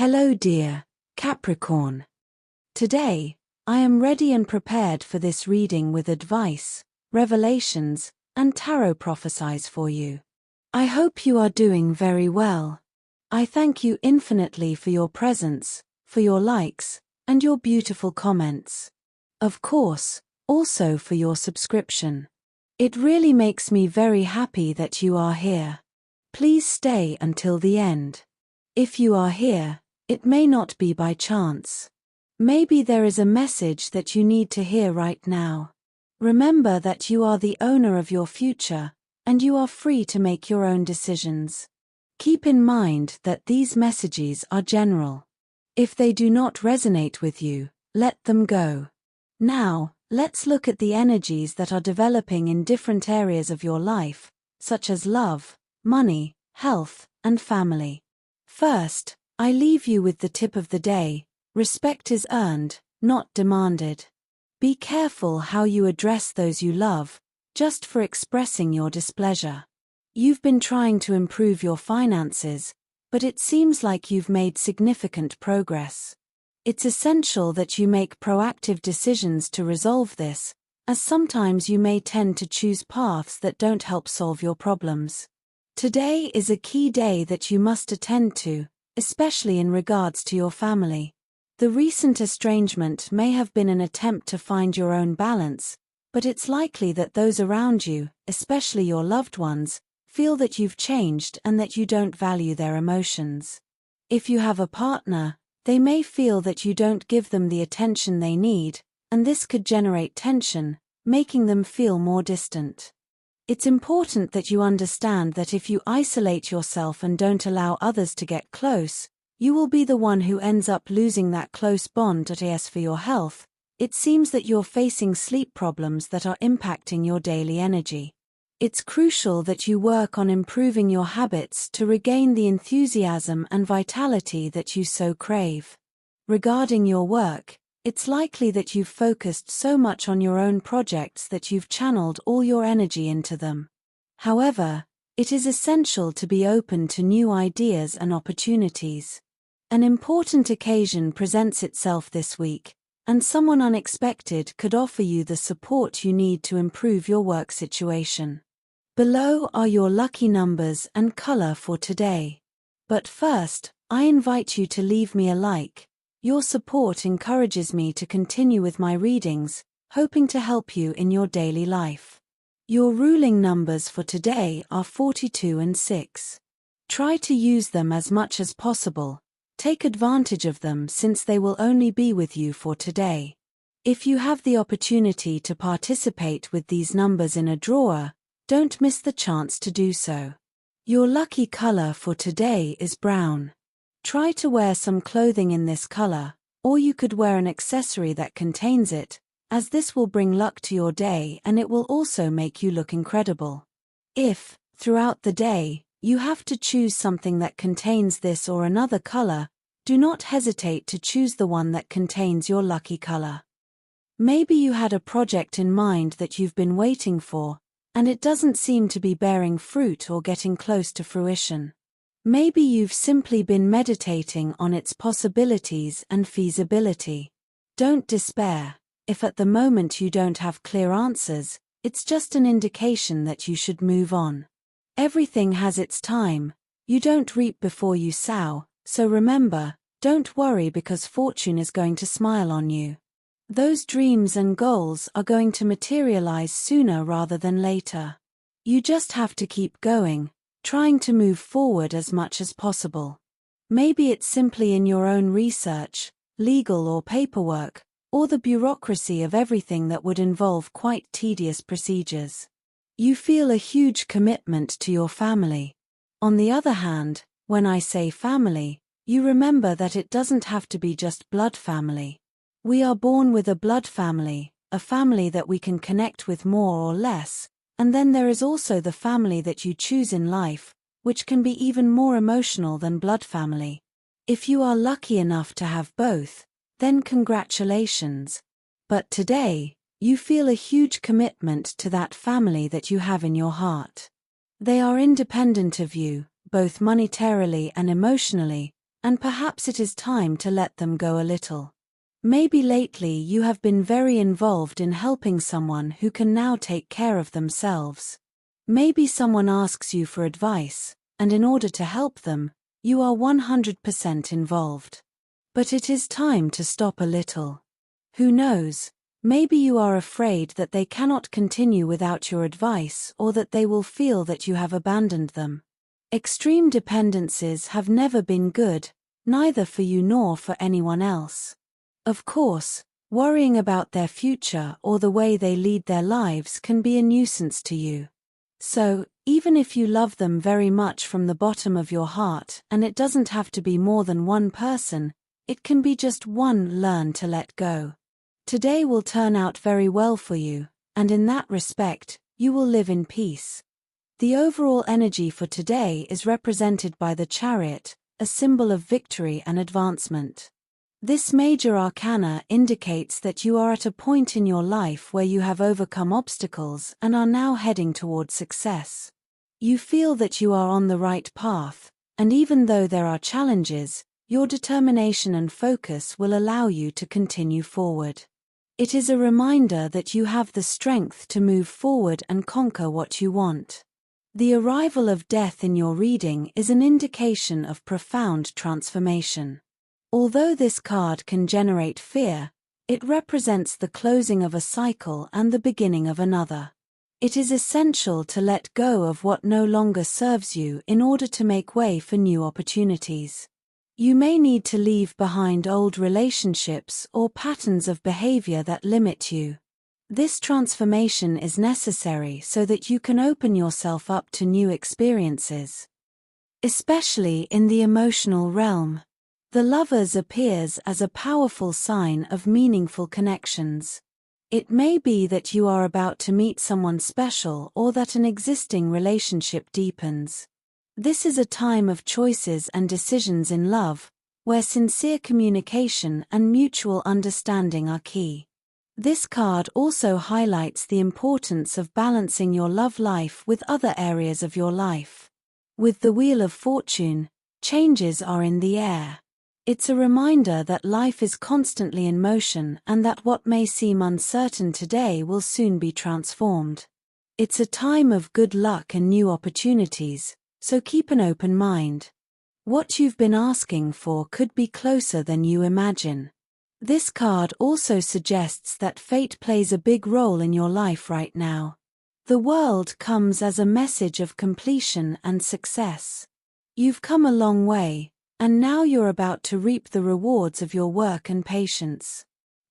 Hello dear Capricorn. Today, I am ready and prepared for this reading with advice, revelations, and tarot prophecies for you. I hope you are doing very well. I thank you infinitely for your presence, for your likes, and your beautiful comments. Of course, also for your subscription. It really makes me very happy that you are here. Please stay until the end. If you are here, it may not be by chance. Maybe there is a message that you need to hear right now. Remember that you are the owner of your future, and you are free to make your own decisions. Keep in mind that these messages are general. If they do not resonate with you, let them go. Now, let's look at the energies that are developing in different areas of your life, such as love, money, health, and family. First, I leave you with the tip of the day: respect is earned, not demanded. Be careful how you address those you love, just for expressing your displeasure. You've been trying to improve your finances, but it seems like you've made significant progress. It's essential that you make proactive decisions to resolve this, as sometimes you may tend to choose paths that don't help solve your problems. Today is a key day that you must attend to, especially in regards to your family. The recent estrangement may have been an attempt to find your own balance, but it's likely that those around you, especially your loved ones, feel that you've changed and that you don't value their emotions. If you have a partner, they may feel that you don't give them the attention they need, and this could generate tension, making them feel more distant. It's important that you understand that if you isolate yourself and don't allow others to get close, you will be the one who ends up losing that close bond. As for your health, it seems that you're facing sleep problems that are impacting your daily energy. It's crucial that you work on improving your habits to regain the enthusiasm and vitality that you so crave. Regarding your work, it's likely that you've focused so much on your own projects that you've channeled all your energy into them. However, it is essential to be open to new ideas and opportunities. An important occasion presents itself this week, and someone unexpected could offer you the support you need to improve your work situation. Below are your lucky numbers and color for today. But first, I invite you to leave me a like. Your support encourages me to continue with my readings, hoping to help you in your daily life. Your ruling numbers for today are 42 and 6. Try to use them as much as possible. Take advantage of them since they will only be with you for today. If you have the opportunity to participate with these numbers in a drawer, don't miss the chance to do so. Your lucky color for today is brown. Try to wear some clothing in this color, or you could wear an accessory that contains it, as this will bring luck to your day and it will also make you look incredible. If, throughout the day, you have to choose something that contains this or another color, do not hesitate to choose the one that contains your lucky color. Maybe you had a project in mind that you've been waiting for, and it doesn't seem to be bearing fruit or getting close to fruition. Maybe you've simply been meditating on its possibilities and feasibility. Don't despair. If at the moment you don't have clear answers, it's just an indication that you should move on. Everything has its time. You don't reap before you sow, so remember, don't worry because fortune is going to smile on you. Those dreams and goals are going to materialize sooner rather than later. You just have to keep going, trying to move forward as much as possible. Maybe it's simply in your own research, legal or paperwork, or the bureaucracy of everything that would involve quite tedious procedures. You feel a huge commitment to your family. On the other hand, when I say family, you remember that it doesn't have to be just blood family. We are born with a blood family, a family that we can connect with more or less, and then there is also the family that you choose in life, which can be even more emotional than blood family. If you are lucky enough to have both, then congratulations. But today, you feel a huge commitment to that family that you have in your heart. They are independent of you, both monetarily and emotionally, and perhaps it is time to let them go a little. Maybe lately you have been very involved in helping someone who can now take care of themselves. Maybe someone asks you for advice, and in order to help them, you are 100% involved. But it is time to stop a little. Who knows, maybe you are afraid that they cannot continue without your advice or that they will feel that you have abandoned them. Extreme dependencies have never been good, neither for you nor for anyone else. Of course, worrying about their future or the way they lead their lives can be a nuisance to you. So, even if you love them very much from the bottom of your heart, and it doesn't have to be more than one person, it can be just one. Learn to let go. Today will turn out very well for you, and in that respect, you will live in peace. The overall energy for today is represented by the Chariot, a symbol of victory and advancement. This major arcana indicates that you are at a point in your life where you have overcome obstacles and are now heading toward success. You feel that you are on the right path, and even though there are challenges, your determination and focus will allow you to continue forward. It is a reminder that you have the strength to move forward and conquer what you want. The arrival of death in your reading is an indication of profound transformation. Although this card can generate fear, it represents the closing of a cycle and the beginning of another. It is essential to let go of what no longer serves you in order to make way for new opportunities. You may need to leave behind old relationships or patterns of behavior that limit you. This transformation is necessary so that you can open yourself up to new experiences. Especially in the emotional realm. The Lovers appears as a powerful sign of meaningful connections. It may be that you are about to meet someone special or that an existing relationship deepens. This is a time of choices and decisions in love, where sincere communication and mutual understanding are key. This card also highlights the importance of balancing your love life with other areas of your life. With the Wheel of Fortune, changes are in the air. It's a reminder that life is constantly in motion and that what may seem uncertain today will soon be transformed. It's a time of good luck and new opportunities, so keep an open mind. What you've been asking for could be closer than you imagine. This card also suggests that fate plays a big role in your life right now. The World comes as a message of completion and success. You've come a long way, and now you're about to reap the rewards of your work and patience.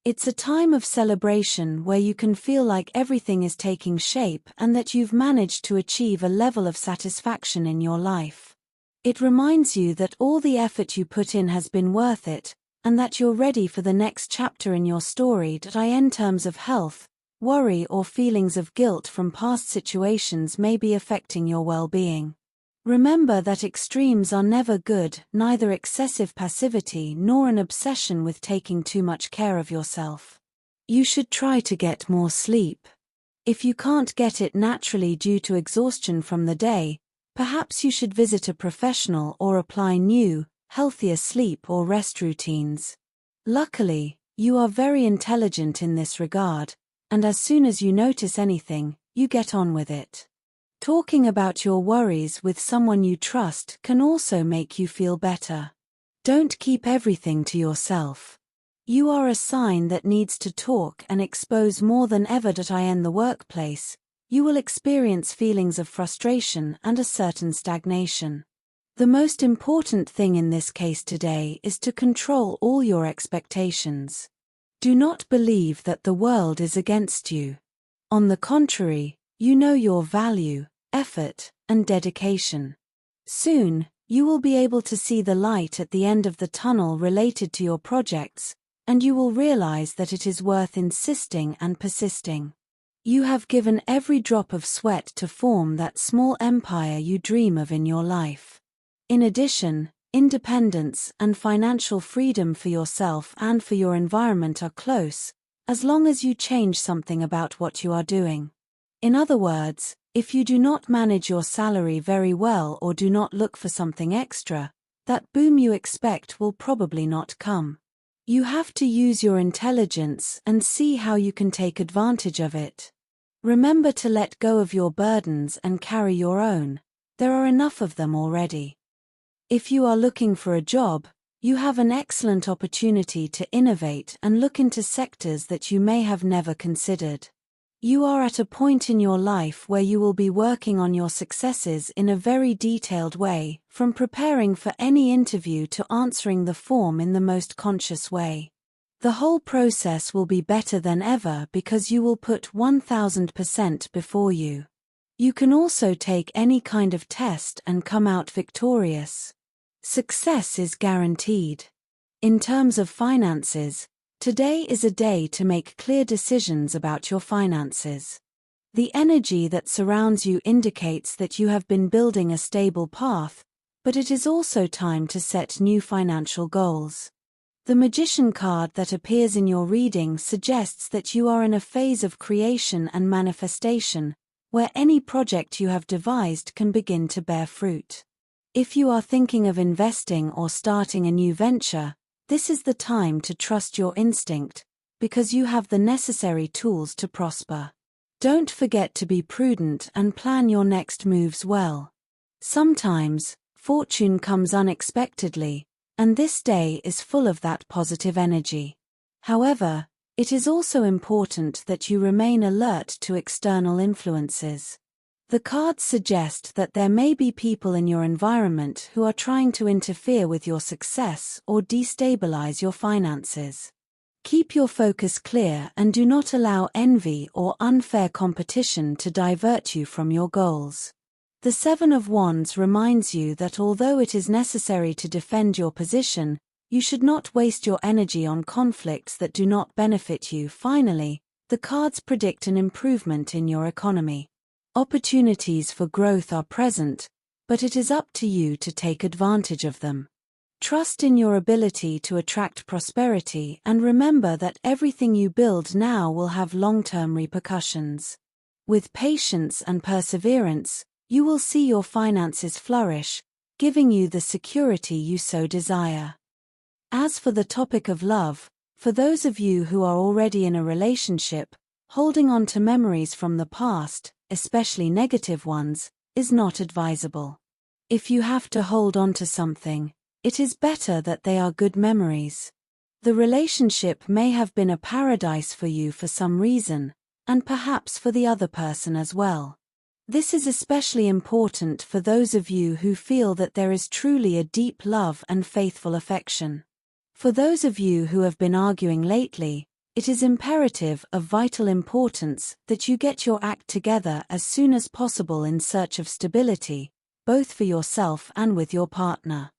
It's a time of celebration where you can feel like everything is taking shape and that you've managed to achieve a level of satisfaction in your life. It reminds you that all the effort you put in has been worth it, and that you're ready for the next chapter in your story. In terms of health, worry or feelings of guilt from past situations may be affecting your well-being. Remember that extremes are never good, neither excessive passivity nor an obsession with taking too much care of yourself. You should try to get more sleep. If you can't get it naturally due to exhaustion from the day, perhaps you should visit a professional or apply new, healthier sleep or rest routines. Luckily, you are very intelligent in this regard, and as soon as you notice anything, you get on with it. Talking about your worries with someone you trust can also make you feel better. Don't keep everything to yourself. You are a sign that needs to talk and expose more than ever. In the workplace, you will experience feelings of frustration and a certain stagnation. The most important thing in this case today is to control all your expectations. Do not believe that the world is against you. On the contrary, you know your value, effort, and dedication. Soon, you will be able to see the light at the end of the tunnel related to your projects, and you will realize that it is worth insisting and persisting. You have given every drop of sweat to form that small empire you dream of in your life. In addition, independence and financial freedom for yourself and for your environment are close, as long as you change something about what you are doing. In other words, if you do not manage your salary very well or do not look for something extra, that boom you expect will probably not come. You have to use your intelligence and see how you can take advantage of it. Remember to let go of your burdens and carry your own. There are enough of them already. If you are looking for a job, you have an excellent opportunity to innovate and look into sectors that you may have never considered. You are at a point in your life where you will be working on your successes in a very detailed way, from preparing for any interview to answering the form in the most conscious way. The whole process will be better than ever because you will put 1000% before you. You can also take any kind of test and come out victorious. Success is guaranteed. In terms of finances, today is a day to make clear decisions about your finances. The energy that surrounds you indicates that you have been building a stable path, but it is also time to set new financial goals. The Magician card that appears in your reading suggests that you are in a phase of creation and manifestation, where any project you have devised can begin to bear fruit. If you are thinking of investing or starting a new venture, this is the time to trust your instinct, because you have the necessary tools to prosper. Don't forget to be prudent and plan your next moves well. Sometimes, fortune comes unexpectedly, and this day is full of that positive energy. However, it is also important that you remain alert to external influences. The cards suggest that there may be people in your environment who are trying to interfere with your success or destabilize your finances. Keep your focus clear and do not allow envy or unfair competition to divert you from your goals. The Seven of Wands reminds you that although it is necessary to defend your position, you should not waste your energy on conflicts that do not benefit you. Finally, the cards predict an improvement in your economy. Opportunities for growth are present, but it is up to you to take advantage of them. Trust in your ability to attract prosperity and remember that everything you build now will have long-term repercussions. With patience and perseverance, you will see your finances flourish, giving you the security you so desire. As for the topic of love, for those of you who are already in a relationship, holding on to memories from the past, especially negative ones, is not advisable. If you have to hold on to something, it is better that they are good memories. The relationship may have been a paradise for you for some reason, and perhaps for the other person as well. This is especially important for those of you who feel that there is truly a deep love and faithful affection. For those of you who have been arguing lately, it is imperative of vital importance that you get your act together as soon as possible in search of stability, both for yourself and with your partner.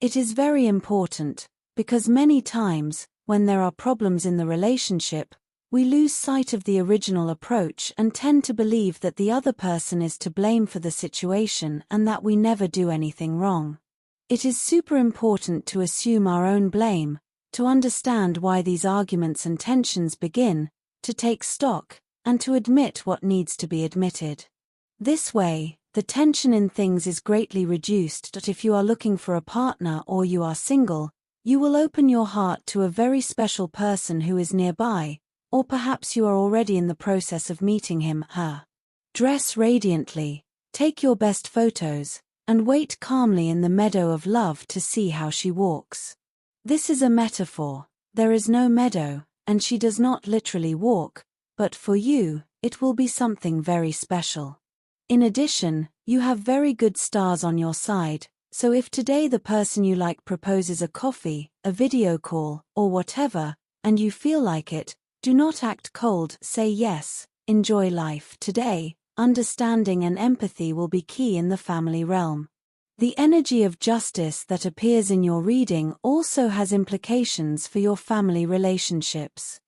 It is very important, because many times, when there are problems in the relationship, we lose sight of the original approach and tend to believe that the other person is to blame for the situation and that we never do anything wrong. It is super important to assume our own blame, to understand why these arguments and tensions begin, to take stock, and to admit what needs to be admitted. This way, the tension in things is greatly reduced. That if you are looking for a partner or you are single, you will open your heart to a very special person who is nearby, or perhaps you are already in the process of meeting him, her. Dress radiantly, take your best photos, and wait calmly in the meadow of love to see how she walks. This is a metaphor. There is no meadow, and she does not literally walk, but for you, it will be something very special. In addition, you have very good stars on your side, so if today the person you like proposes a coffee, a video call, or whatever, and you feel like it, do not act cold, say yes, enjoy life. Today, understanding and empathy will be key in the family realm. The energy of justice that appears in your reading also has implications for your family relationships.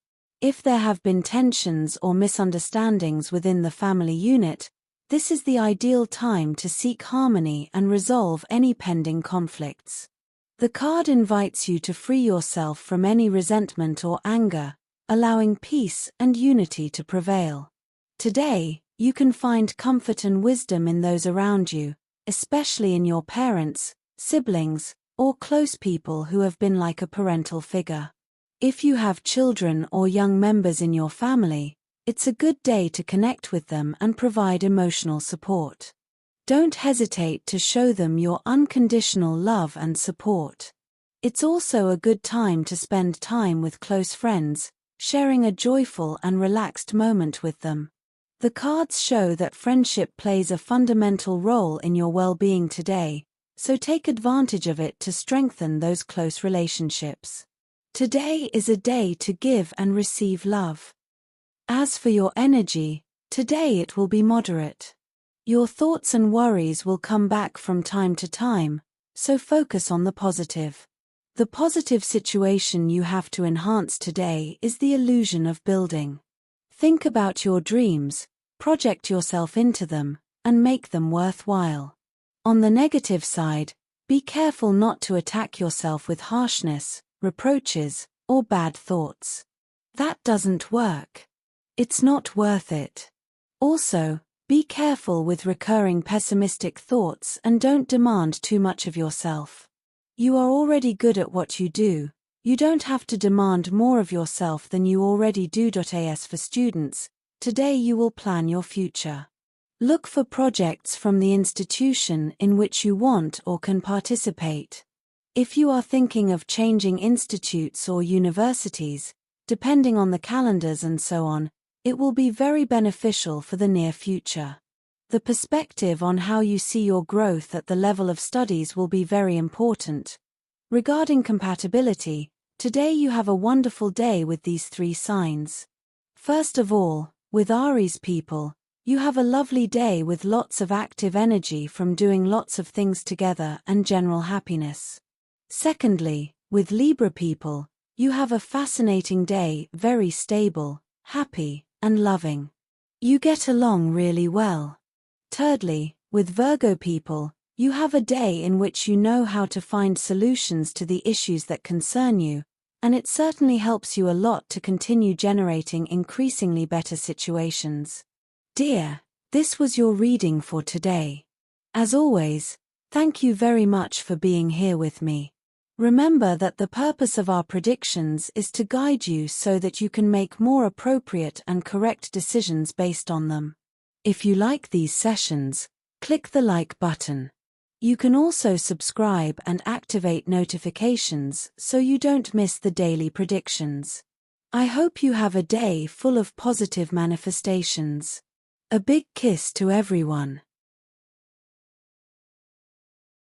If there have been tensions or misunderstandings within the family unit, this is the ideal time to seek harmony and resolve any pending conflicts. The card invites you to free yourself from any resentment or anger, allowing peace and unity to prevail. Today, you can find comfort and wisdom in those around you, especially in your parents, siblings, or close people who have been like a parental figure. If you have children or young members in your family, it's a good day to connect with them and provide emotional support. Don't hesitate to show them your unconditional love and support. It's also a good time to spend time with close friends, sharing a joyful and relaxed moment with them. The cards show that friendship plays a fundamental role in your well-being today, so take advantage of it to strengthen those close relationships. Today is a day to give and receive love. As for your energy, today it will be moderate. Your thoughts and worries will come back from time to time, so focus on the positive. The positive situation you have to enhance today is the illusion of building. Think about your dreams, project yourself into them, and make them worthwhile. On the negative side, be careful not to attack yourself with harshness, reproaches, or bad thoughts. That doesn't work. It's not worth it. Also, be careful with recurring pessimistic thoughts and don't demand too much of yourself. You are already good at what you do. You don't have to demand more of yourself than you already do. As for students, today you will plan your future. Look for projects from the institution in which you want or can participate. If you are thinking of changing institutes or universities, depending on the calendars and so on, it will be very beneficial for the near future. The perspective on how you see your growth at the level of studies will be very important. Regarding compatibility, today you have a wonderful day with these three signs. First of all, with Aries people, you have a lovely day with lots of active energy from doing lots of things together and general happiness. Secondly, with Libra people, you have a fascinating day, very stable, happy, and loving. You get along really well. Thirdly, with Virgo people, you have a day in which you know how to find solutions to the issues that concern you, and it certainly helps you a lot to continue generating increasingly better situations. Dear, this was your reading for today. As always, thank you very much for being here with me. Remember that the purpose of our predictions is to guide you so that you can make more appropriate and correct decisions based on them. If you like these sessions, click the like button. You can also subscribe and activate notifications so you don't miss the daily predictions. I hope you have a day full of positive manifestations. A big kiss to everyone.